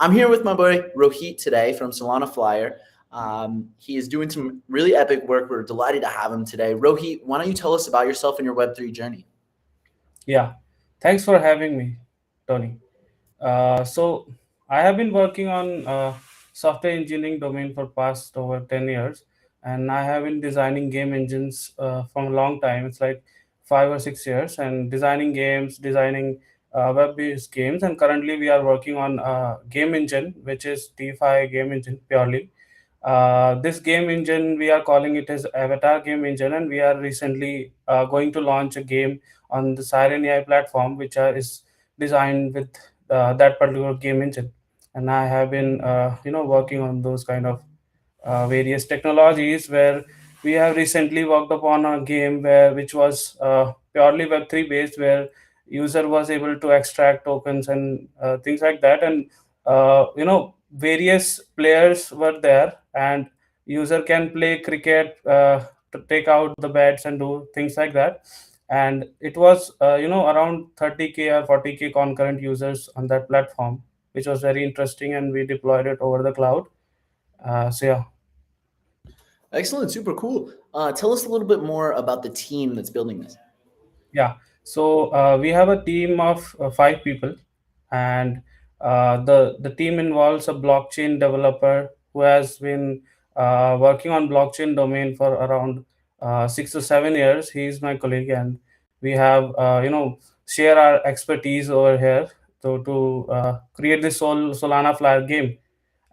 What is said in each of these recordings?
I'm here with my boy Rohit today from Solana Flyer. He is doing some really epic work. We're delighted to have him today. Rohit, why don't you tell us about yourself and your Web3 journey? Yeah, thanks for having me, Tony. So I have been working on software engineering domain for past over 10 years, and I have been designing game engines from a long time. It's like 5 or 6 years, and designing games, designing web-based games, and currently we are working on game engine, which is DeFi game engine purely. This game engine we are calling it as Avatar game engine, and we are recently going to launch a game on the Siren AI platform, which is designed with that particular game engine. And I have been working on those kind of various technologies where we have recently worked upon a game which was purely web3 based, where user was able to extract tokens and things like that. And various players were there, and user can play cricket, to take out the bets and do things like that. And it was around 30K or 40K concurrent users on that platform, which was very interesting, and we deployed it over the cloud. So yeah. Excellent, super cool. Tell us a little bit more about the team that's building this. Yeah. So we have a team of 5 people, and the team involves a blockchain developer who has been working on blockchain domain for around 6 to 7 years. He is my colleague, and we have share our expertise over here to create this Solana Flyer game.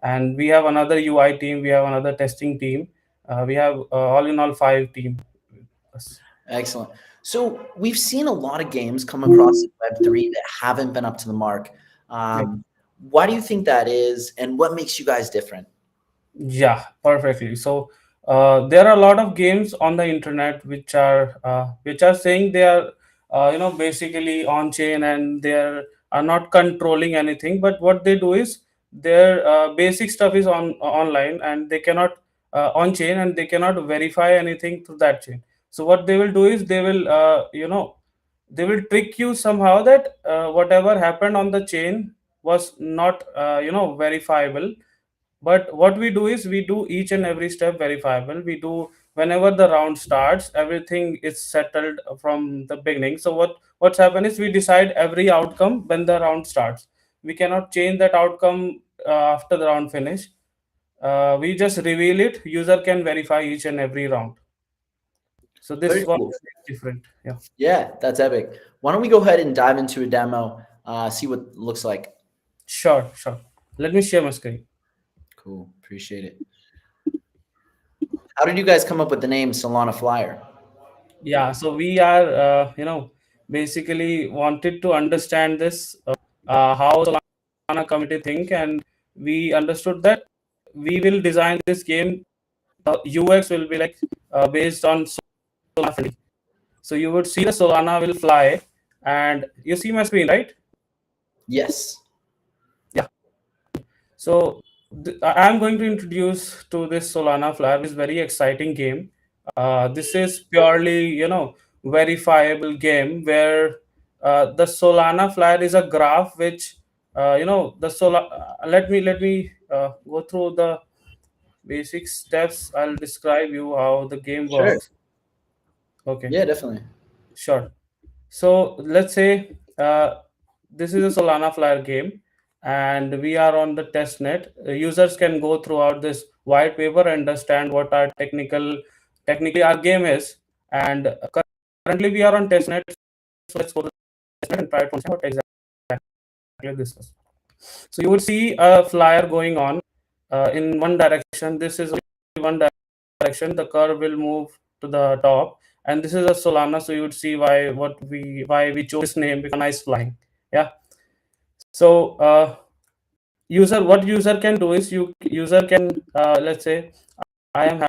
And we have another UI team. We have another testing team. We have all in all 5 team. Yes. Excellent. So we've seen a lot of games come across Web3 that haven't been up to the mark. Why do you think that is, and what makes you guys different? Yeah, perfectly. So there are a lot of games on the internet which are saying they are basically on chain, and are not controlling anything. But what they do is their basic stuff is online, and they cannot on chain, and they cannot verify anything through that chain. So what they will do is they will trick you somehow that whatever happened on the chain was not verifiable. But what we do is we do each and every step verifiable. We do whenever the round starts, everything is settled from the beginning. So what's happened is we decide every outcome when the round starts. We cannot change that outcome after the round finish. We just reveal it. User can verify each and every round. So this Very is what cool. is different. Yeah. Yeah, that's epic. Why don't we go ahead and dive into a demo, see what it looks like. Sure, sure. Let me share my screen. Cool, appreciate it. How did you guys come up with the name Solana Flyer? Yeah, so we are basically wanted to understand this, how Solana community think, and we understood that we will design this game. The UX will be like based on Solana friendly. So you would see the Solana will fly, and you see my screen, right? Yes. Yeah. So I'm going to introduce to this Solana Flyer, which is very exciting game. This is purely, verifiable game where the Solana Flyer is a graph which, the Sola. Let me go through the basic steps. I'll describe you how the game Sure. works. Okay, Yeah, definitely. sure. So let's say this is a Solana Flyer game, and we are on the test net. Users can go throughout this white paper and understand what our technically our game is. And currently we are on test net. So let's go to test net and try to understand what exactly this is. So you would see a flyer going on in one direction. This is one direction. The curve will move to the top, and this is a Solana. So you would see why we chose this name, because nice flying. Yeah. So what user can do is user can let's say I am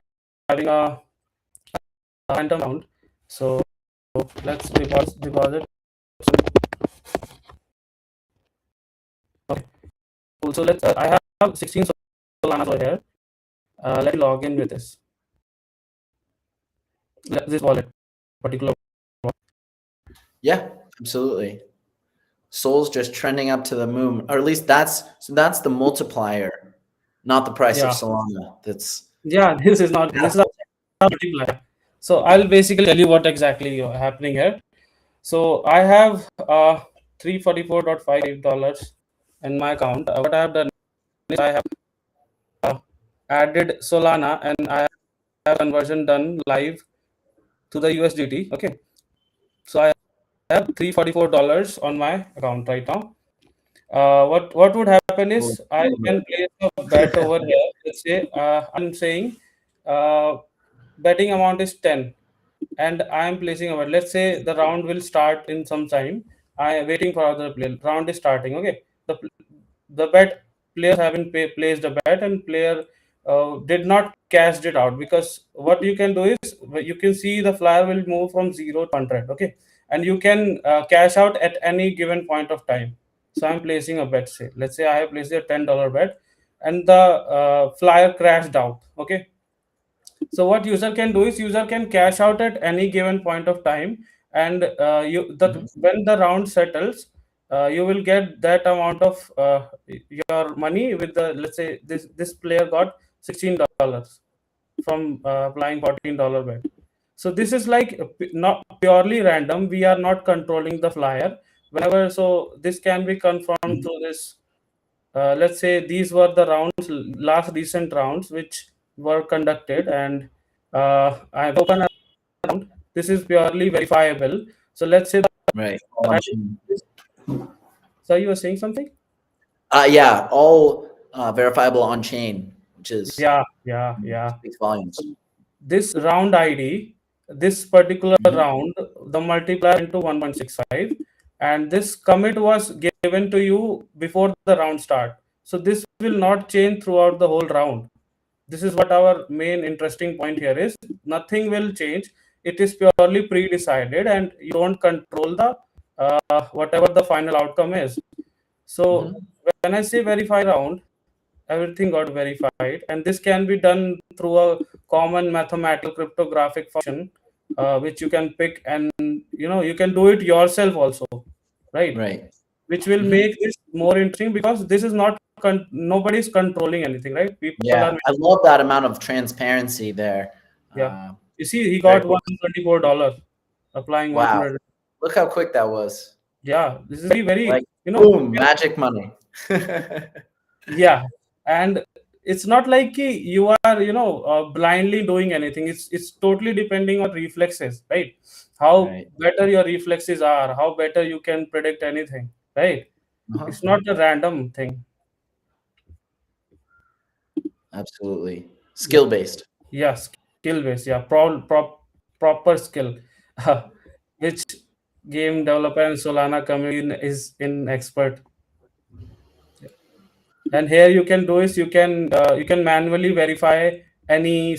having a phantom round. So let's deposit. Okay, cool. So let's I have 16 Solana over here. Let me log in with this wallet particular. Yeah, absolutely. Sol's just trending up to the moon, or at least that's the multiplier, not the price of Yeah, Solana. That's yeah. This is not. This is a multiplier. So I'll basically tell you what exactly happening here. So I have $344.5 in my account. What I have done is I have uh, added Solana and I have conversion done live to the USDT. Okay, so I have $344 on my account right now. What would happen cool. is I can place a bet over here. Let's say I'm saying uh, betting amount is 10, and I am placing a bet. Let's say the round will start in some time. I am waiting for other player. Round is starting. Okay, the bet players haven't placed a bet, and player did not cashed it out, because what you can do is you can see the flyer will move from 0 to 100. Okay, and you can cash out at any given point of time. So I'm placing a bet. Say, let's say I have placed a $10 bet, and the flyer crashed out. Okay, so what user can do is user can cash out at any given point of time, and Mhm. when the round settles, you will get that amount of your money with the, let's say this player got $16 from applying $14 bet. So this is like not purely random. We are not controlling the flyer. Whenever, so this can be confirmed Mhm. through this. Let's say these were the rounds, last recent rounds which were conducted, and I've opened a round. This is purely verifiable. So let's say Right. All on that. chain. So you were saying something? Yeah, all verifiable on chain, which is Yeah, yeah, yeah. speaks volumes. So this round ID, this particular Mhm. round, the multiplier into 1.65, and this commit was given to you before the round start. So this will not change throughout the whole round. This is what our main interesting point here is. Nothing will change. It is purely pre-decided, and you don't control the whatever the final outcome is. So Mhm. when I say verify round, everything got verified, and this can be done through a common mathematical cryptographic function, which you can pick, and you can do it yourself also, right? Right. Which will Mhm. make this more interesting, because this is not nobody is controlling anything, right? People Yeah, are, I love that amount of transparency there. yeah. Uh, You see, he Very got cool. $124 applying Wow, 100. look how quick that was. Yeah, this is very, Like, very, boom, magic money. yeah. And it's not like you are, blindly doing anything. It's totally depending on reflexes, right? How Right. better your reflexes are, how better you can predict anything, right? Uh-huh. It's not a random thing. Absolutely. Yeah. Skill based. Yeah, skill based. Yeah, proper skill, which game developer and Solana community is in expert. And here you can do is you can manually verify any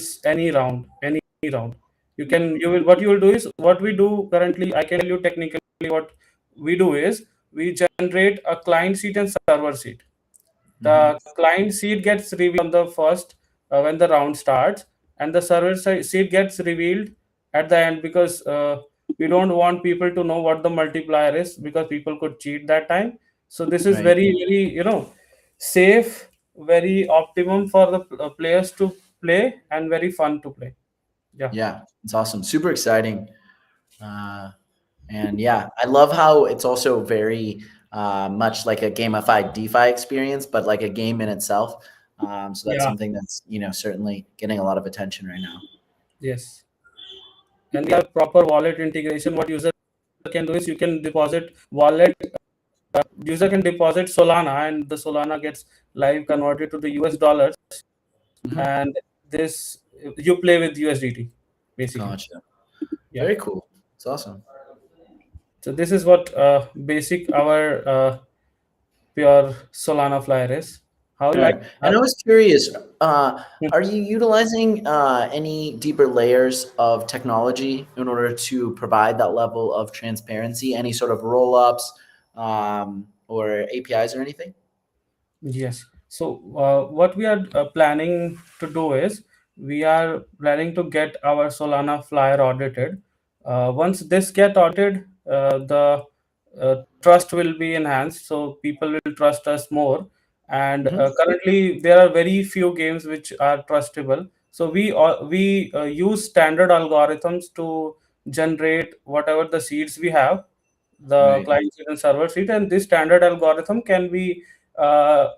round, any round. You will What you will do is, what we do currently, I can tell you technically what we do is, we generate a client seed and server seed. Mhm. The client seed gets revealed on the first, when the round starts, and the server seed gets revealed at the end, because we don't want people to know what the multiplier is, because people could cheat that time. So this is Right. very, very, safe, very optimum for the players to play, and very fun to play. Yeah, Yeah, it's awesome. Super exciting. Uh, and yeah, I love how it's also very much like a gamified DeFi experience, but like a game in itself. So that's yeah, something that's certainly getting a lot of attention right now. yes. And we have proper wallet integration. What user can do is, you can deposit wallet user can deposit Solana, and the Solana gets live converted to the US dollars, Mhm. and this you play with USDT basically. Gotcha. Yeah. Very cool. It's awesome. So this is what basic our pure Solana flyer is. How you like Sure. And I that? was curious, Hmm. are you utilizing any deeper layers of technology in order to provide that level of transparency? Any sort of roll-ups or APIs or anything? Yes. So what we are planning to do is, we are planning to get our Solana flyer audited. Once this get audited, the trust will be enhanced, so people will trust us more. And Mhm. currently there are very few games which are trustable, so we use standard algorithms to generate whatever the seeds we have, the Right. client seed and server seed. And this standard algorithm can be,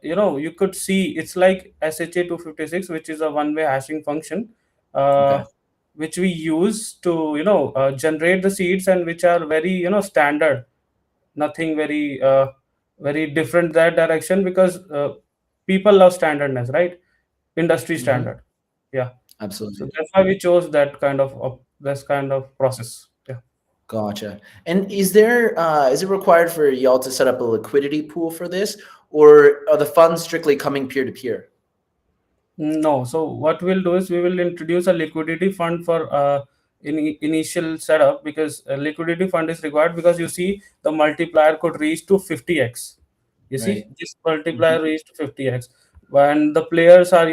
you could see it's like SHA-256, which is a one way hashing function, uh, Okay. which we use to generate the seeds, and which are very standard, nothing very very different that direction, because people love standardness, right? Industry Hmm. standard. Yeah. So Absolutely. that's why we chose that kind of this kind of process. Yeah. Gotcha. And is it required for y'all to set up a liquidity pool for this, or are the funds strictly coming peer to peer? No. So what we'll do is we will introduce a liquidity fund for initial setup, because a liquidity fund is required, because you see the multiplier could reach to 50x. You see Right. this Hmm. multiplier reached to 50x when the players are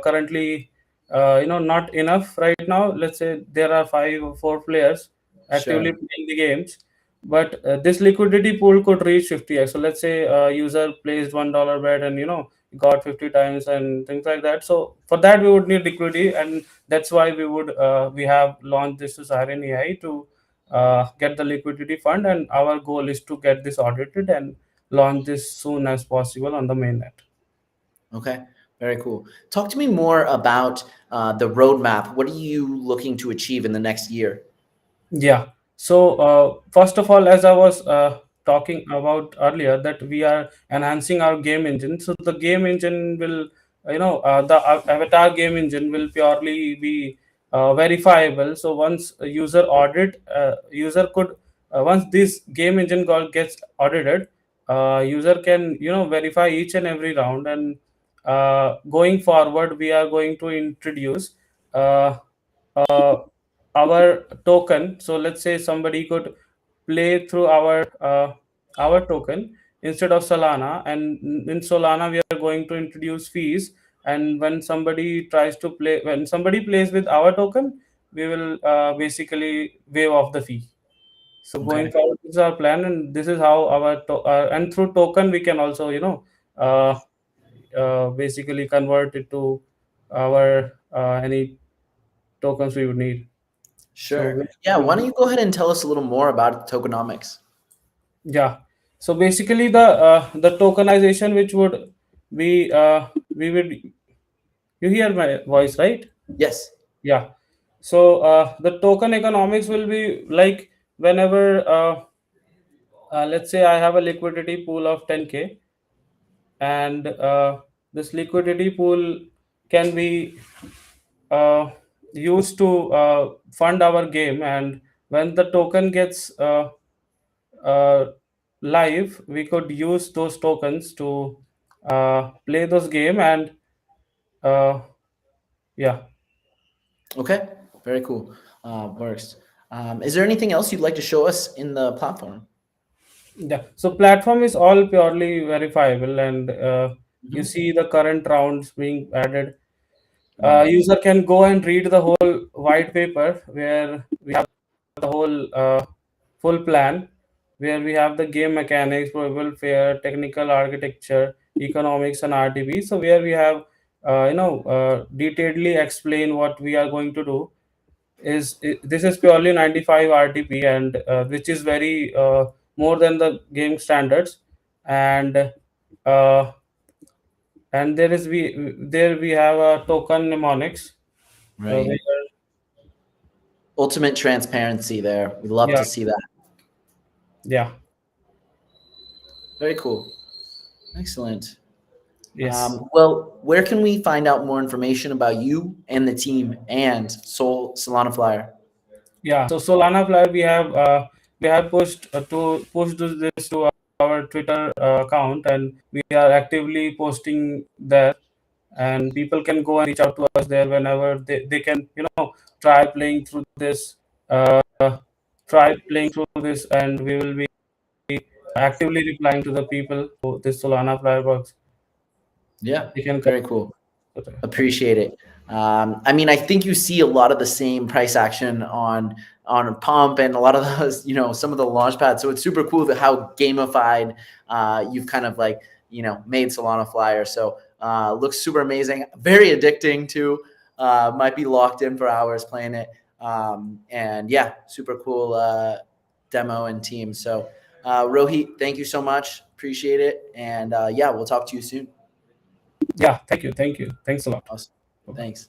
currently not enough right now. Let's say there are 5 or 4 players actively Sure. playing the games, but this liquidity pool could reach 50x. So let's say a user placed $1 bet, and got 50 times and things like that. So for that we would need liquidity, and that's why we have launched this to Siren AI to get the liquidity fund, and our goal is to get this audited and launch this soon as possible on the mainnet. Okay. Very cool. Talk to me more about the roadmap. What are you looking to achieve in the next year? Yeah. So, first of all, as I was talking about earlier, that we are enhancing our game engine. So the game engine will, the avatar game engine will purely be verifiable. So once a user could, once this game engine gets audited, user can, verify each and every round. And going forward, we are going to introduce uh, uh, our token. So let's say somebody could play through our token instead of Solana, and in Solana we are going to introduce fees. And when somebody plays with our token, we will basically waive off the fee. So going Okay. forward, this is our plan, and this is how and through token we can also uh, basically convert it to our any tokens we would need. So Sure. Yeah. Why don't you go ahead and tell us a little more about tokenomics? yeah, so basically the tokenization which would be we would you hear my voice, right? Yes. Yeah. So the token economics will be like whenever let's say I have a liquidity pool of 10K, and this liquidity pool can be uh, used to fund our game. And when the token gets uh, live, we could use those tokens to play those game. And uh, yeah. Okay. Very cool. Works. Is there anything else you'd like to show us in the platform? Yeah, so platform is all purely verifiable, and you Mhm. see the current rounds being added. Right. User can go and read the whole white paper, where we have the whole full plan, where we have the game mechanics, probable fair, technical architecture, economics, and RTB. So where we have detailedly explain what we are going to do. This is purely 95 RTP, and which is very more than the game standards. And uh, there we have a token mnemonics, Right. where, Ultimate transparency there. We love yeah, to see that. yeah, Very cool. Excellent. yes. Well, where can we find out more information about you and the team and Solana Flyer? Yeah, so Solana Flyer, we have pushed to push this to our Twitter account, and we are actively posting there. And people can go and reach out to us there whenever they can try playing through this, uh, and we will be actively replying to the people who this Solana Flyer works. Yeah, They can very cool. come. Yeah. Appreciate it. I mean, I think you see a lot of the same price action on Pump and a lot of those, some of the launch pads. So it's super cool that how gamified you've kind of like, made Solana Flyer. So looks super amazing, very addicting too. Might be locked in for hours playing it. And yeah, super cool demo and team. So Rohit, thank you so much. Appreciate it. And yeah, we'll talk to you soon. Yeah, thank you, thanks a lot. Awesome. Bye-bye. Thanks.